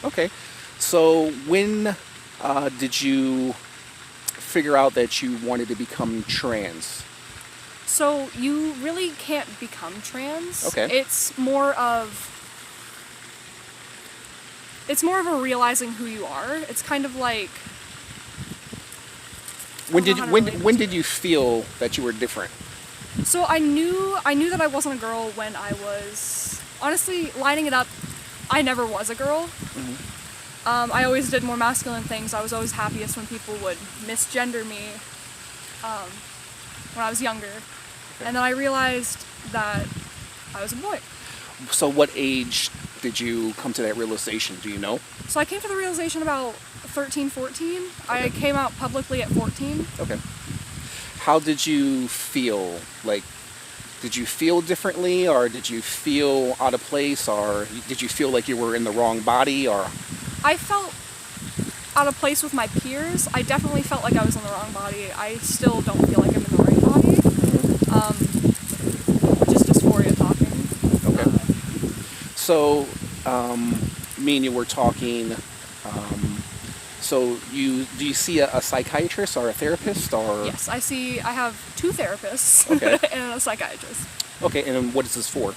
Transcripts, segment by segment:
Okay. So when did you figure out that you wanted to become trans? So you really can't become trans. Okay. It's more of a realizing who you are. It's kind of like When did you feel that you were different? So I knew that I wasn't a girl when I was honestly lining it up. I never was a girl. I always did more masculine things. I was always happiest when people would misgender me when I was younger. Okay. And then I realized that I was a boy. So what age did you come to that realization? Do you know? So I came to the realization about 13, 14. Okay. I came out publicly at 14. Okay. How did you feel? Like, did you feel differently, or did you feel out of place, or did you feel like you were in the wrong body, or? I felt out of place with my peers. I definitely felt like I was in the wrong body. I still don't feel like I'm in the right body. Which is dysphoria talking. Okay. So, me and you were talking. So do you see a psychiatrist or a therapist, or? Yes, I have 2 therapists Okay. and a psychiatrist. Okay, and what is this for?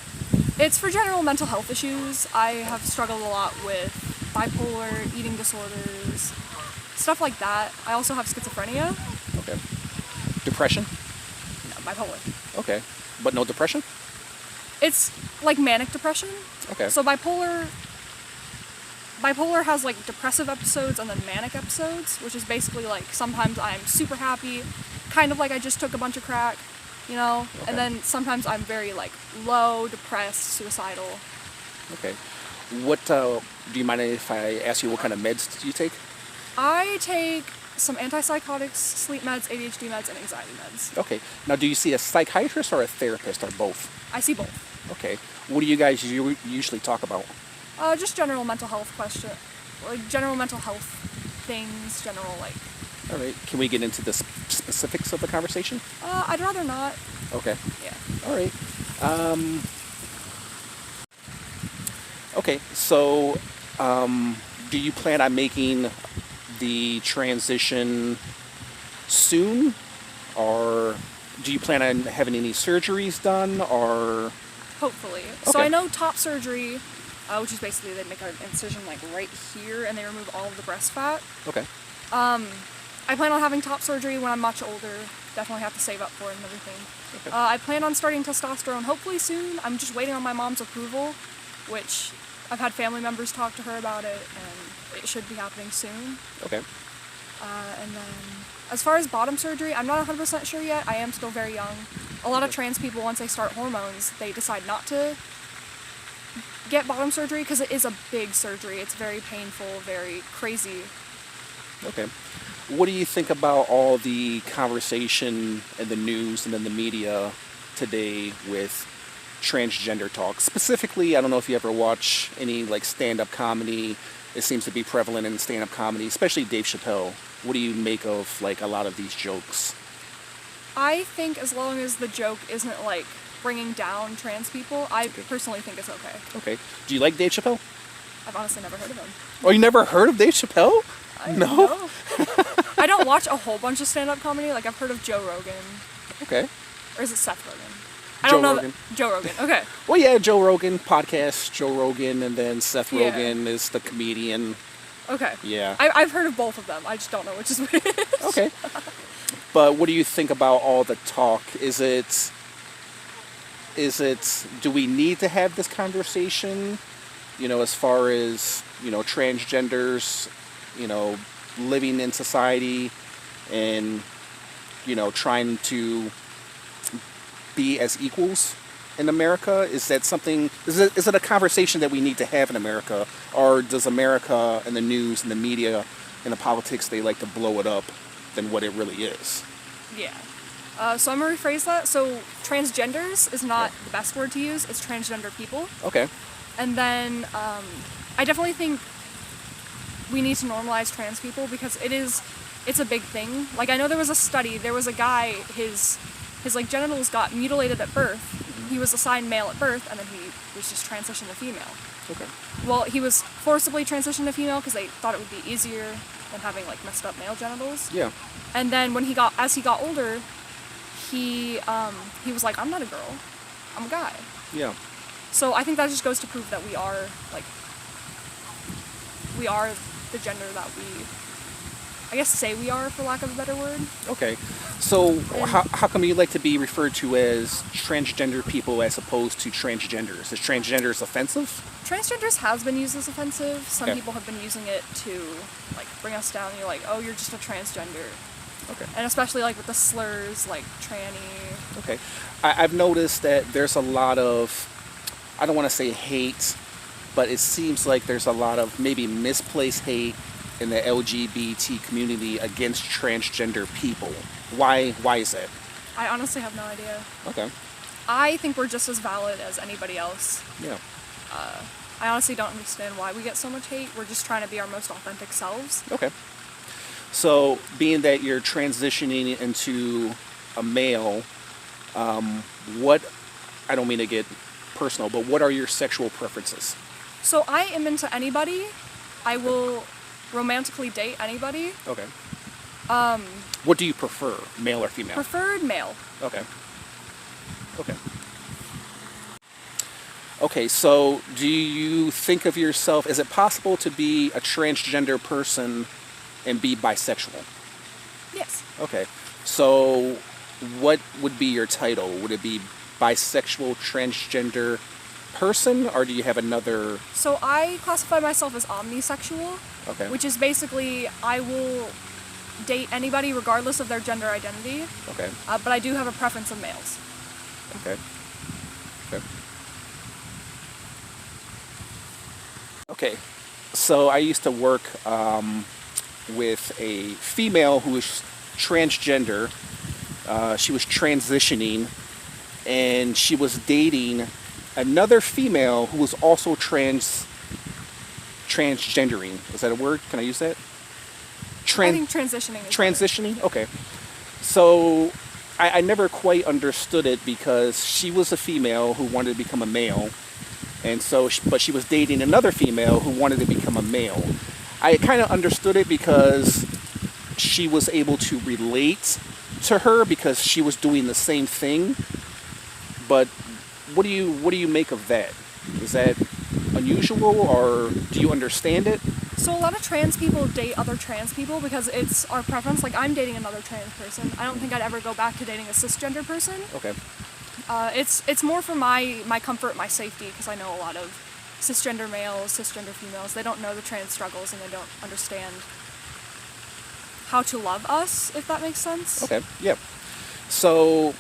It's for general mental health issues. I have struggled a lot with bipolar, eating disorders, stuff like that. I also have schizophrenia. Okay. Depression? No, bipolar. Okay. But no depression? It's like manic depression. Okay. So bipolar has like depressive episodes and then manic episodes, which is basically like sometimes I'm super happy, kind of like I just took a bunch of crack, you know, Okay. and then sometimes I'm very like low, depressed, suicidal. Okay. What, do you mind if I ask you what kind of meds do you take? I take some antipsychotics, sleep meds, ADHD meds, and anxiety meds. Okay. Now, do you see a psychiatrist or a therapist, or both? I see both. Okay. What do you guys usually talk about? Just general mental health general mental health things, general like. All right. Can we get into the specifics of the conversation? I'd rather not. Okay. Yeah. All right. Okay. So, do you plan on making the transition soon, or do you plan on having any surgeries done, or? Hopefully. Okay. So I know top surgery, which is basically they make an incision like right here and they remove all of the breast fat. Okay. I plan on having top surgery when I'm much older. Definitely have to save up for it and everything. Okay. I plan on starting testosterone hopefully soon. I'm just waiting on my mom's approval, which I've had family members talk to her about it, and it should be happening soon. Okay. And then as far as bottom surgery, I'm not 100% sure yet. I am still very young. A lot of trans people, once they start hormones, they decide not to get bottom surgery because it is a big surgery. It's very painful, very crazy. Okay. What do you think about all the conversation in the news and in the media today with transgender talk? Specifically, I don't know if you ever watch any like stand-up comedy. It seems to be prevalent in stand-up comedy, especially Dave Chappelle. What do you make of like a lot of these jokes? I think as long as the joke isn't like bringing down trans people, I Okay. personally think it's okay. Okay. Do you like Dave Chappelle? I've honestly never heard of him. Oh, you never heard of Dave Chappelle? No? I don't watch a whole bunch of stand-up comedy. Like I've heard of Joe Rogan, Okay. or is it Seth Rogen? I Joe don't know. Rogan. Joe Rogan. Okay. Well, yeah, Joe Rogan podcast, Joe Rogan, and then Seth Yeah. Rogen is the comedian. Okay. Yeah. I've heard of both of them. I just don't know which is which. Okay. But what do you think about all the talk? Do we need to have this conversation? You know, as far as, you know, transgenders, you know, living in society and, you know, trying to be as equals in America? Is that something, is it a conversation that we need to have in America? Or does America and the news and the media and the politics, they like to blow it up than what it really is? Yeah. So I'm gonna rephrase that. So transgenders is not the best word to use. It's transgender people. Okay. And then I definitely think we need to normalize trans people because it's a big thing. Like I know there was a study. There was a guy. His like genitals got mutilated at birth. He was assigned male at birth, and then he was just transitioned to female. Okay. Well, he was forcibly transitioned to female because they thought it would be easier than having like messed up male genitals. Yeah. And then as he got older, he was like, I'm not a girl, I'm a guy. Yeah. So I think that just goes to prove that we are the gender that we, I guess, say we are, for lack of a better word. Okay. So how come you like to be referred to as transgender people as opposed to transgenders? Is transgenders offensive? Transgenders has been used as offensive. Some Okay. people have been using it to like bring us down. You're like, oh, you're just a transgender. Okay. And especially like with the slurs like tranny. Okay. I've noticed that there's a lot of, I don't want to say hate, but it seems like there's a lot of maybe misplaced hate in the LGBT community against transgender people. Why is that? I honestly have no idea. Okay. I think we're just as valid as anybody else. Yeah. I honestly don't understand why we get so much hate. We're just trying to be our most authentic selves. Okay. So, being that you're transitioning into a male, what, I don't mean to get personal, but what are your sexual preferences? So I am into anybody. I will romantically date anybody. Okay. What do you prefer, male or female? Preferred male. Okay. Okay. Okay, so do you think of yourself, is it possible to be a transgender person and be bisexual? Yes. Okay, so what would be your title? Would it be bisexual transgender person, or do you have another? So I classify myself as omnisexual, Okay. which is basically I will date anybody regardless of their gender identity, Okay. but I do have a preference of males. Okay. Okay. Okay. So I used to work with a female who was transgender. She was transitioning, and she was dating another female who was also transgendering. Is that a word? Can I use that? I think transitioning is Transitioning? Okay. So I never quite understood it because she was a female who wanted to become a male. And so, but she was dating another female who wanted to become a male. I kind of understood it because she was able to relate to her because she was doing the same thing. But what do you make of that? Is that unusual, or do you understand it? So a lot of trans people date other trans people because it's our preference. Like I'm dating another trans person. I don't think I'd ever go back to dating a cisgender person. Okay. It's more for my comfort, my safety, because I know a lot of cisgender males, cisgender females. They don't know the trans struggles and they don't understand how to love us, if that makes sense. Okay. Yeah. So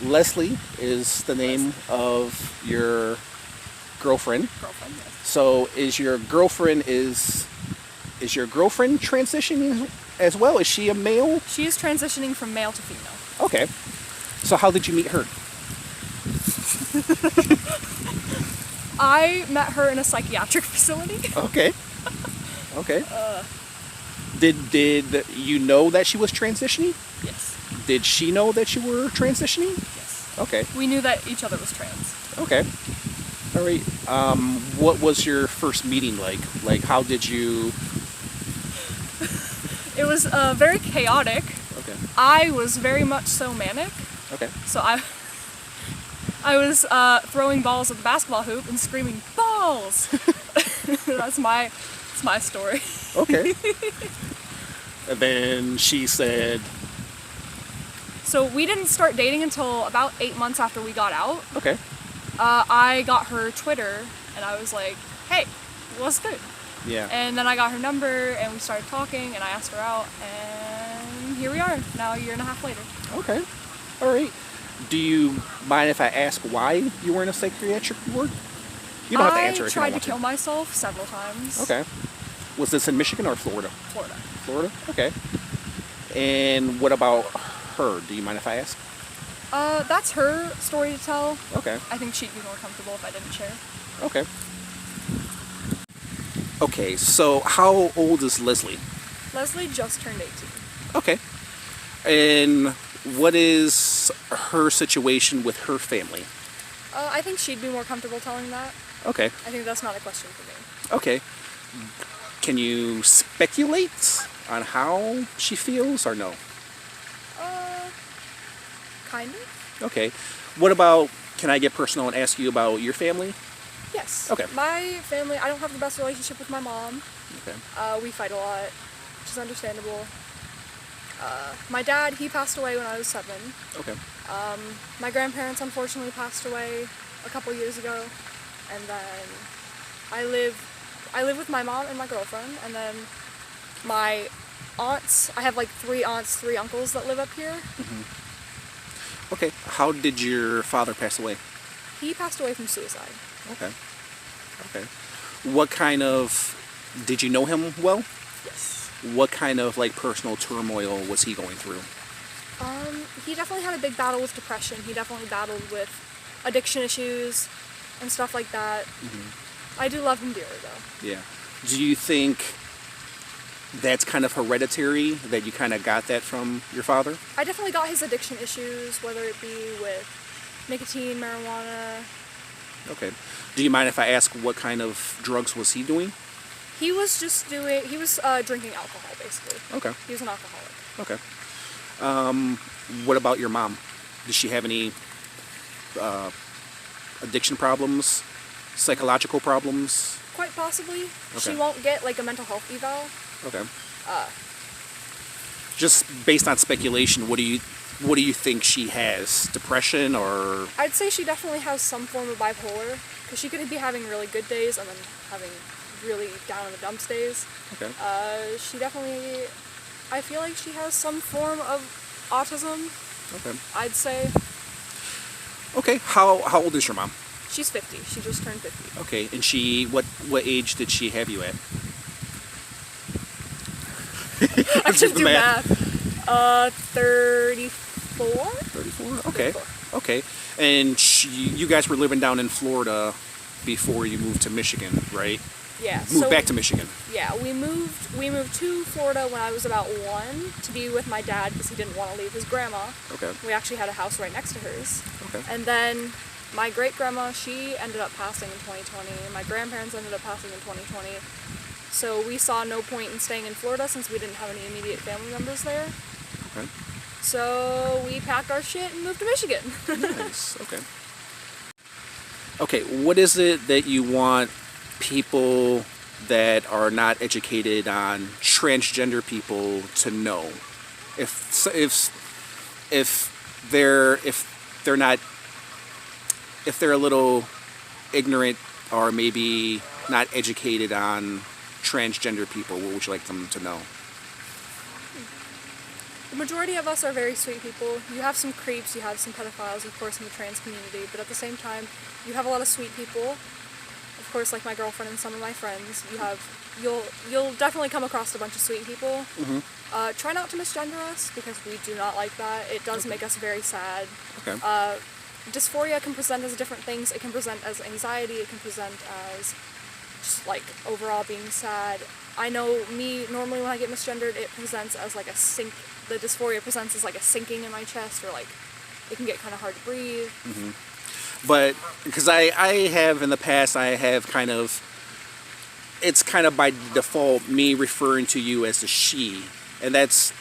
Leslie is the name of your girlfriend. Girlfriend, yes. So is your girlfriend transitioning as well? Is she a male? She is transitioning from male to female. Okay. So how did you meet her? I met her in a psychiatric facility. Okay. Okay. Did you know that she was transitioning? Yes. Did she know that you were transitioning? Yes. Okay. We knew that each other was trans. Okay. All right. What was your first meeting like? Like, how did you? It was very chaotic. Okay. I was very much so manic. Okay. So I was throwing balls at the basketball hoop and screaming balls. That's my story. Okay. And then she said. So we didn't start dating until about 8 months after we got out. Okay. I got her Twitter and I was like, hey, what's good? Yeah. And then I got her number and we started talking and I asked her out and here we are now a year and a half later. Okay. All right. Do you mind if I ask why you were in a psychiatric ward? You don't have to answer I if you don't tried to want kill myself several times. Okay. Was this in Michigan or Florida? Florida. Florida? Okay. And what about her? Do you mind if I ask? That's her story to tell. Okay. I think she'd be more comfortable if I didn't share. Okay. Okay, so how old is Leslie? Leslie just turned 18. Okay. And what is her situation with her family? I think she'd be more comfortable telling that. Okay. I think that's not a question for me. Okay. Can you speculate on how she feels or no? Kind of. Okay. What about, can I get personal and ask you about your family? Yes. Okay. My family, I don't have the best relationship with my mom. Okay. We fight a lot, which is understandable. My dad, he passed away when I was 7. Okay. My grandparents unfortunately passed away a couple years ago. And then I live with my mom and my girlfriend, and then my aunts, I have like 3 aunts, 3 uncles that live up here. Okay. How did your father pass away? He passed away from suicide. Okay. Okay. What kind of, did you know him well? Yes. What kind of like personal turmoil was he going through? He definitely had a big battle with depression. He definitely battled with addiction issues and stuff like that. I do love him dearly though. Yeah. Do you think that's kind of hereditary, that you kind of got that from your father? I definitely got his addiction issues, whether it be with nicotine, marijuana. Okay. Do you mind if I ask what kind of drugs was he doing? He was drinking alcohol, basically. Okay. He was an alcoholic. Okay. What about your mom? Does she have any addiction problems, psychological problems? Quite possibly. Okay. She won't get like a mental health eval. Okay. Just based on speculation, what do you think she has? Depression or? I'd say she definitely has some form of bipolar, because she could be having really good days and then having really down in the dumps days. Okay. She definitely, I feel like she has some form of autism. Okay. I'd say. Okay. How old is your mom? She's 50. She just turned 50. Okay. And she, what age did she have you at? I should do math. 34? 34? Okay. 34. Okay. And you guys were living down in Florida before you moved to Michigan, right? Yeah. Moved back to Michigan. Yeah, we moved to Florida when I was about 1 to be with my dad because he didn't want to leave his grandma. Okay. We actually had a house right next to hers. Okay. And then my great-grandma, she ended up passing in 2020. My grandparents ended up passing in 2020. So we saw no point in staying in Florida since we didn't have any immediate family members there. Okay. So we packed our shit and moved to Michigan. Nice. Okay. Okay, what is it that you want people that are not educated on transgender people to know? If they're a little ignorant or maybe not educated on transgender people, what would you like them to know? The majority of us are very sweet people. You have some creeps, you have some pedophiles, of course, in the trans community, but at the same time, you have a lot of sweet people. Of course, like my girlfriend and some of my friends, you'll definitely come across a bunch of sweet people. Try not to misgender us, because we do not like that. It does make us very sad. Okay. Dysphoria can present as different things. It can present as anxiety, it can present as just like overall being sad. I know me, normally when I get misgendered, it presents as like the dysphoria presents as like a sinking in my chest, or like it can get kind of hard to breathe. But because I have in the past, I have kind of, it's kind of by default me referring to you as a she, and that's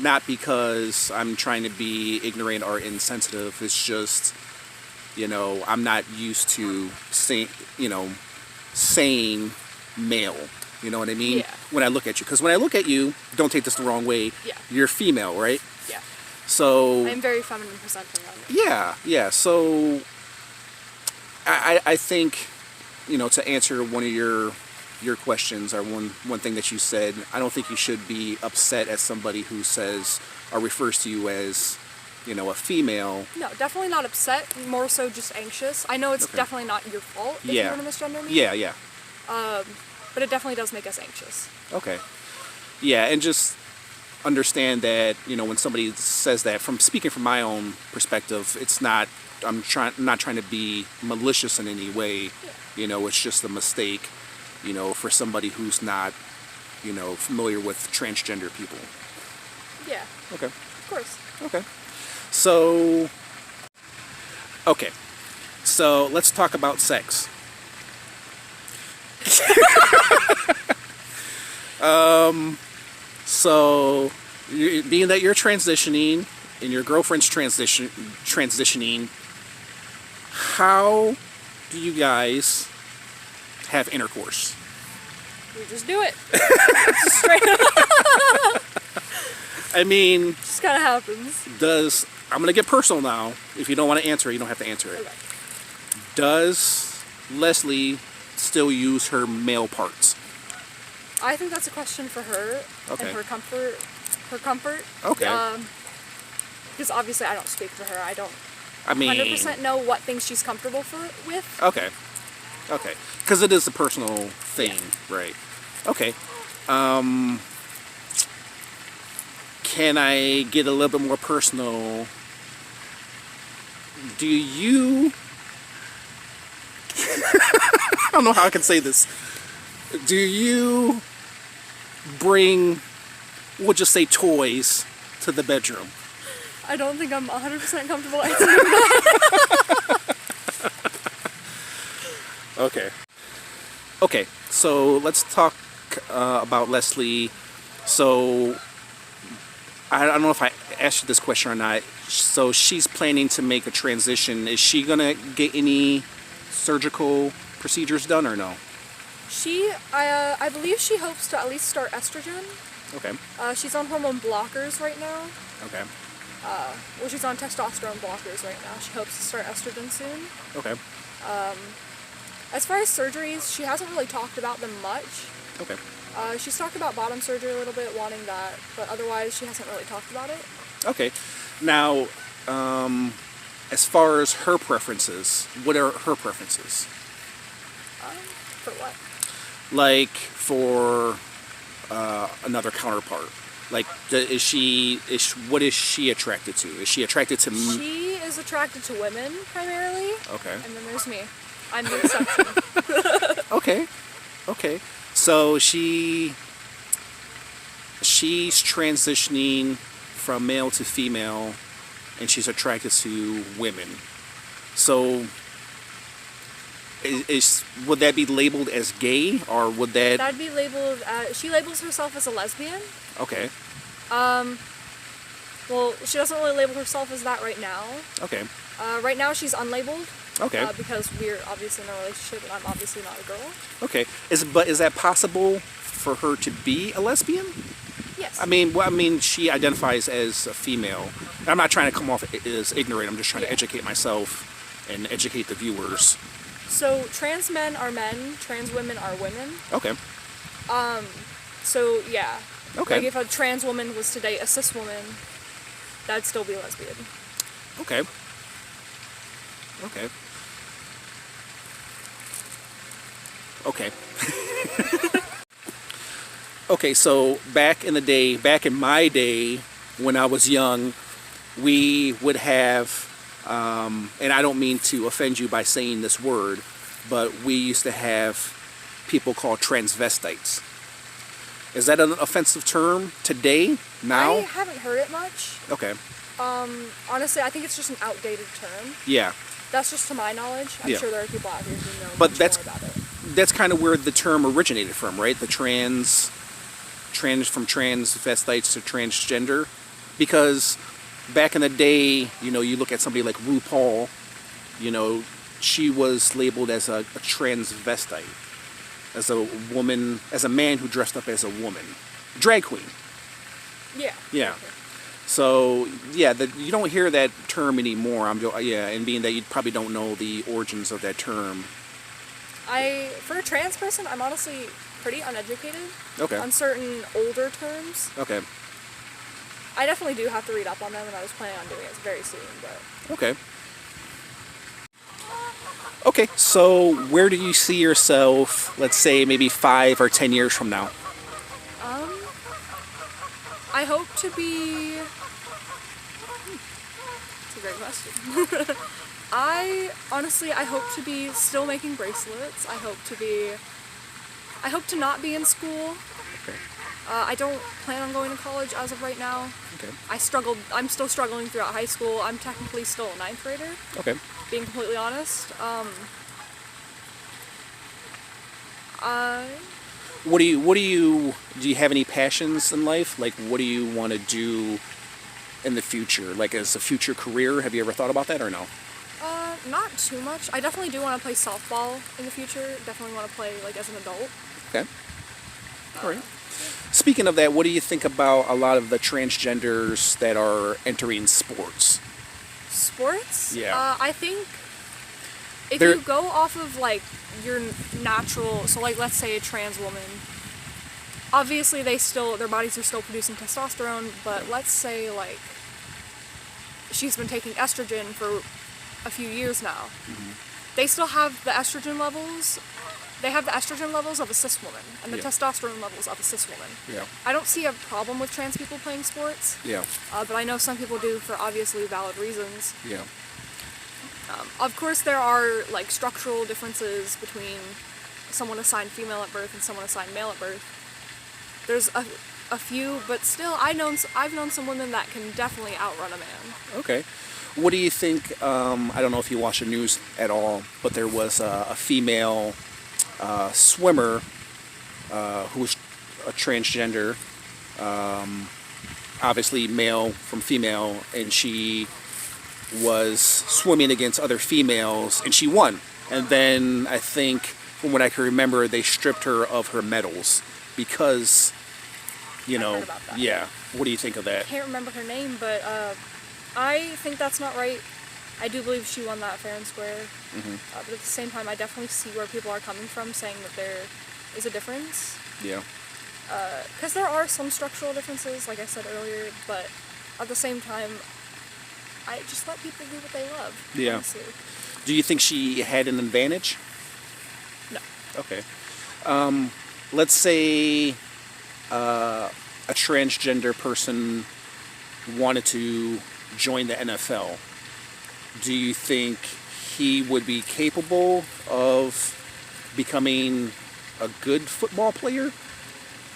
not because I'm trying to be ignorant or insensitive. It's just, I'm not used to saying male. You know what I mean? Yeah. When I look at you. Because when I look at you, don't take this the wrong way, Yeah. you're female, right? Yeah. So... I'm very feminine presenting on it. Yeah. So I think, to answer one of your questions, or one thing that you said, I don't think you should be upset at somebody who says or refers to you as, a female. No, definitely not upset, more so just anxious. I know it's definitely not your fault if you want to misgender me. Yeah. But it definitely does make us anxious. Okay. Yeah, and just understand that, when somebody says that, speaking from my own perspective, it's not, I'm not trying to be malicious in any way. Yeah. It's just a mistake, for somebody who's not, familiar with transgender people. Yeah. Okay. Of course. Okay. So So let's talk about sex. So being that you're transitioning and your girlfriend's transitioning, how do you guys have intercourse? We just do it. Just straight up. I mean, Just kind of happens. I'm gonna get personal now. If you don't want to answer it, you don't have to answer it. Okay. Does Leslie still use her male parts? I think that's a question for her Okay. and her comfort. Her comfort. Okay. Because obviously I don't speak for her. I don't I mean, 100% know what things she's comfortable with. Okay. Okay. Because it is a personal thing, right? Okay. Can I get a little bit more personal? Do you... I don't know how I can say this. Do you bring, we'll just say, toys to the bedroom? I don't think I'm 100% comfortable answering that. Okay. Okay, so let's talk about Leslie. So, I don't know if I asked you this question or not. So she's planning to make a transition. Is she gonna get any surgical procedures done or no? I believe she hopes to at least start estrogen. Okay. She's on hormone blockers right now. Okay. Well, she's on testosterone blockers right now. She hopes to start estrogen soon. Okay. As far as surgeries, she hasn't really talked about them much. Okay. She's talked about bottom surgery a little bit, wanting that, but otherwise she hasn't really talked about it. Okay. Now, as far as her preferences, what are her preferences? For what? Like for another counterpart. Like, what is she attracted to? Is she attracted to me? She is attracted to women primarily. Okay. And then there's me. I'm the exception. Okay. Okay. So she's transitioning from male to female, and she's attracted to women. So would that be labeled as gay, or would that? That'd be labeled. She labels herself as a lesbian. Okay. Well, she doesn't really label herself as that right now. Okay. Right now she's unlabeled. Okay. Because we're obviously in a relationship and I'm obviously not a girl. Okay. Is that possible for her to be a lesbian? Yes. I mean, she identifies as a female. I'm not trying to come off as ignorant. I'm just trying to educate myself and educate the viewers. So trans men are men, trans women are women. Okay. So yeah. Okay. Like if a trans woman was to date a cis woman, that'd still be lesbian. Okay. Okay. Okay. Okay, so back in my day, when I was young, we would have, and I don't mean to offend you by saying this word, but we used to have people called transvestites. Is that an offensive term today, now? I haven't heard it much. Okay. Honestly, I think it's just an outdated term. Yeah. That's just to my knowledge. I'm Yeah. sure there are people out here who know But much that's more about it. that's kind of where the term originated from, right? The from transvestites to transgender, because back in the day, you look at somebody like RuPaul, she was labeled as a transvestite, as a woman, as a man who dressed up as a woman, drag queen. Yeah. Yeah. So yeah, you don't hear that term anymore. And being that you probably don't know the origins of that term. For a trans person, I'm honestly pretty uneducated Okay. on certain older terms. Okay. I definitely do have to read up on them, and I was planning on doing it very soon. But Okay. Okay. So where do you see yourself? Let's say maybe 5 or 10 years from now. I hope to be. It's a great question. I hope to be still making bracelets. I hope to not be in school. Okay. I don't plan on going to college as of right now. Okay. I'm still struggling throughout high school. I'm technically still a ninth grader, Okay. being completely honest. Do you have any passions in life? Like, what do you want to do in the future? Like, as a future career, have you ever thought about that or no? Not too much. I definitely do want to play softball in the future. Definitely want to play, like, as an adult. Okay. All right. Speaking of that, what do you think about a lot of the transgenders that are entering sports? Sports? Yeah. I think if They're- you go off of, like, your natural, so, like, let's say a trans woman, obviously their bodies are still producing testosterone, but let's say, like, she's been taking estrogen for a few years now. Mm-hmm. They still have the estrogen levels. They have the estrogen levels of a cis woman and the Yeah. testosterone levels of a cis woman. Yeah. I don't see a problem with trans people playing sports, Yeah. but I know some people do for obviously valid reasons. Yeah. Of course, there are, like, structural differences between someone assigned female at birth and someone assigned male at birth. There's a few, but still, I've known some women that can definitely outrun a man. Okay. What do you think? I don't know if you watch the news at all, but there was a female swimmer who was a transgender, obviously male from female, and she was swimming against other females, and she won. And then I think, from what I can remember, they stripped her of her medals because, I've heard about that. yeah. What do you think of that? Can't remember her name, but I think that's not right. I do believe she won that fair and square. Mm-hmm. But at the same time, I definitely see where people are coming from, saying that there is a difference. Yeah. Because there are some structural differences, like I said earlier, but at the same time, I just let people do what they love. Yeah. Honestly. Do you think she had an advantage? No. Okay. Let's say a transgender person wanted to join the NFL. Do you think he would be capable of becoming a good football player?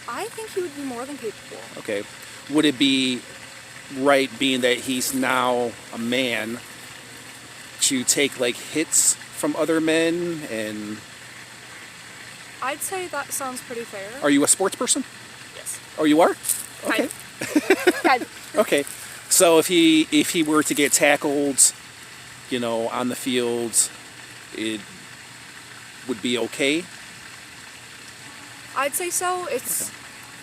I think he would be more than capable. Okay. Would it be right, being that he's now a man, to take like hits from other men? And I'd say that sounds pretty fair. are you a sports person? Yes. Oh, you are? Kind Okay. of. Kind of. Okay. So if he were to get tackled, on the field, it would be okay? I'd say so. It's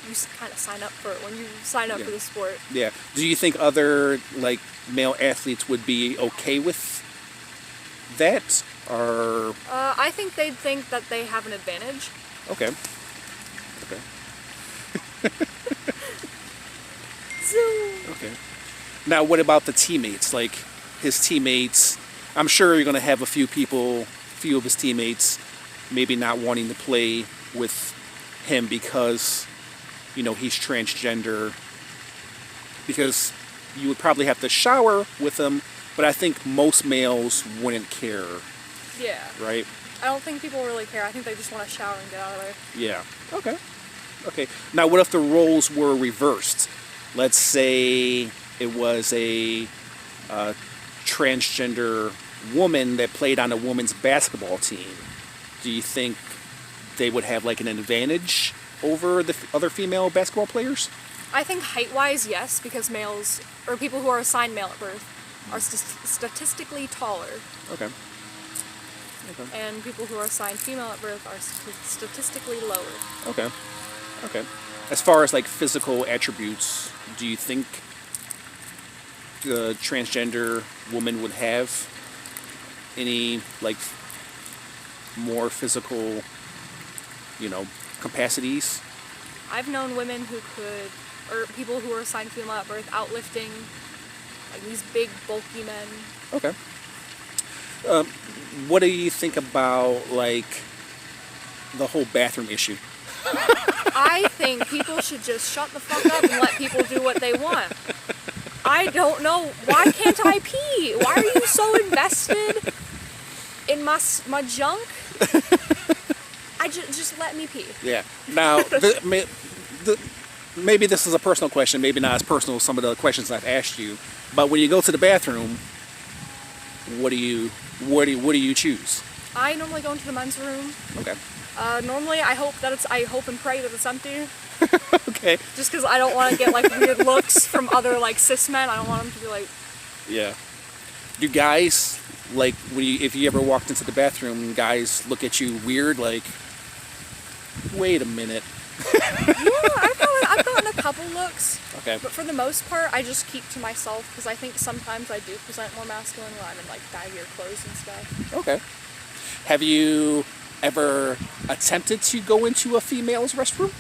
you kind of sign up for it when you sign up Yeah. for the sport. Yeah. Do you think other like male athletes would be okay with that? Or I think they'd think that they have an advantage. okay. Okay. So, Okay. Now, what about the teammates? Like his teammates, I'm sure you're going to have a few of his teammates maybe not wanting to play with him because, he's transgender. Because you would probably have to shower with him, but I think most males wouldn't care, yeah. right? I don't think people really care. I think they just want to shower and get out of there. Yeah. Okay. Okay. Now, what if the roles were reversed? Let's say it was a transgender woman that played on a women's basketball team. Do you think they would have like an advantage over the other female basketball players? I think height-wise, yes, because males, or people who are assigned male at birth, are statistically taller, Okay. Okay. and people who are assigned female at birth are statistically lower. Okay. Okay. As far as like physical attributes, do you think the transgender woman would have any like more physical, capacities? I've known women who could, or people who are assigned female at birth, outlifting, like these big, bulky men. Okay. What do you think about like the whole bathroom issue? I think people should just shut the fuck up and let people do what they want. I don't know. Why can't I pee? Why are you so invested in my junk? I just let me pee. Yeah. Now, maybe this is a personal question, maybe not as personal as some of the questions I've asked you, but when you go to the bathroom, what do you choose? I normally go into the men's room. Okay. Normally, I hope and pray that it's empty. Okay. Just because I don't want to get like weird looks from other like cis men. I don't want them to be like. Yeah. Do guys like if you ever walked into the bathroom, guys look at you weird, like, wait a minute? Yeah, I've gotten a couple looks. Okay. But for the most part, I just keep to myself because I think sometimes I do present more masculine when I'm in like baggier clothes and stuff. Okay. Have you ever attempted to go into a female's restroom?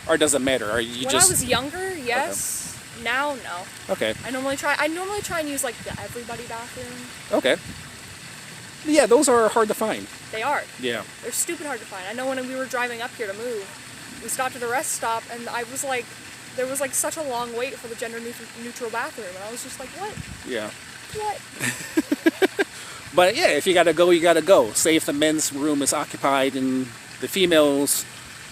Or does it matter? Are you when just... I was younger, yes. Okay. Now, no. Okay. I normally try and use like the everybody bathroom. Okay. Yeah, those are hard to find. They are. Yeah. They're stupid hard to find. I know when we were driving up here to move, we stopped at a rest stop, and I was like, there was like such a long wait for the gender neutral bathroom, and I was just like, what? Yeah. What? But yeah, if you gotta go, you gotta go. Say if the men's room is occupied and the female's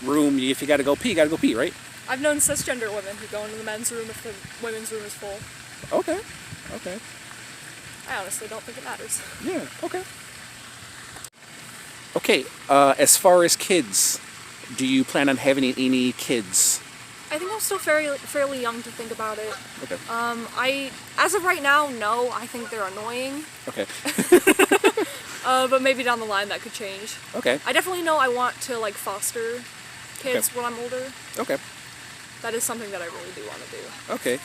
room, if you gotta go pee, right? I've known cisgender women who go into the men's room if the women's room is full. Okay. Okay. I honestly don't think it matters. Yeah. Okay. Okay. As far as kids, do you plan on having any kids? I think I'm still fairly young to think about it. Okay. As of right now, no. I think they're annoying. Okay. But maybe down the line that could change. Okay. I definitely know I want to like foster kids when I'm older. Okay. That is something that I really do want to do. Okay.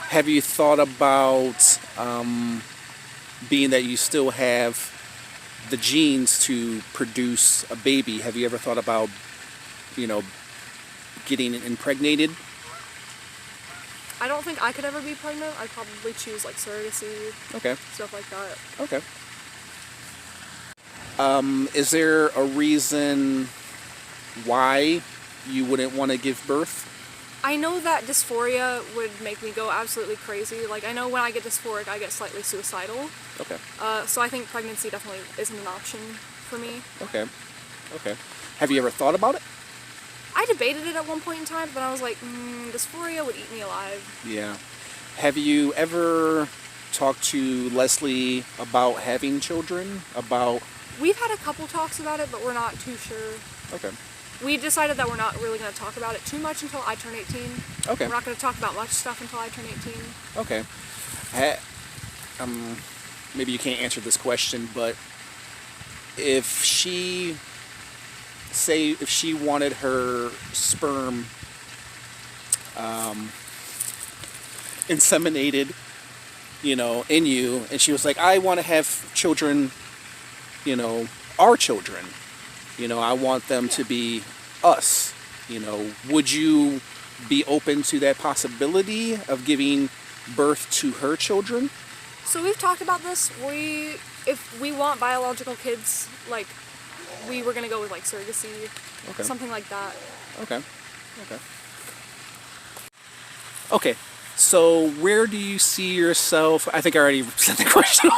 Have you thought about, being that you still have the genes to produce a baby, have you ever thought about, getting impregnated? I don't think I could ever be pregnant. I'd probably choose like surrogacy, Okay. stuff like that. Okay. Is there a reason why you wouldn't want to give birth? I know that dysphoria would make me go absolutely crazy. Like, I know when I get dysphoric, I get slightly suicidal. Okay. So I think pregnancy definitely isn't an option for me. Okay. Okay. Have you ever thought about it? I debated it at one point in time, but I was like, dysphoria would eat me alive. Yeah. Have you ever talked to Leslie about having children? We've had a couple talks about it, but we're not too sure. Okay. We decided that we're not really going to talk about it too much until I turn 18. Okay. We're not going to talk about much stuff until I turn 18. Okay. Maybe you can't answer this question, but if she wanted her sperm inseminated, in you, and she was like, I want to have children, our children, I want them to be us, would you be open to that possibility of giving birth to her children? So we've talked about this. If we want biological kids, like, we were gonna go with like surrogacy, Okay. something like that. Okay. Okay. Okay. So where do you see yourself? I think I already said the question.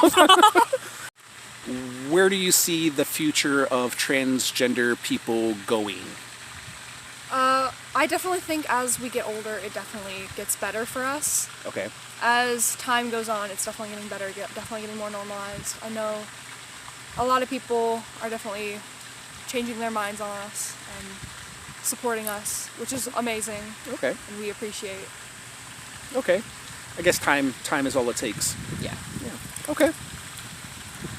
Where do you see the future of transgender people going? I definitely think as we get older, it definitely gets better for us. Okay. As time goes on, it's definitely getting better, definitely getting more normalized. I know a lot of people are definitely changing their minds on us and supporting us, which is amazing. Okay. And we appreciate. Okay. I guess time is all it takes. Yeah. Yeah. Okay.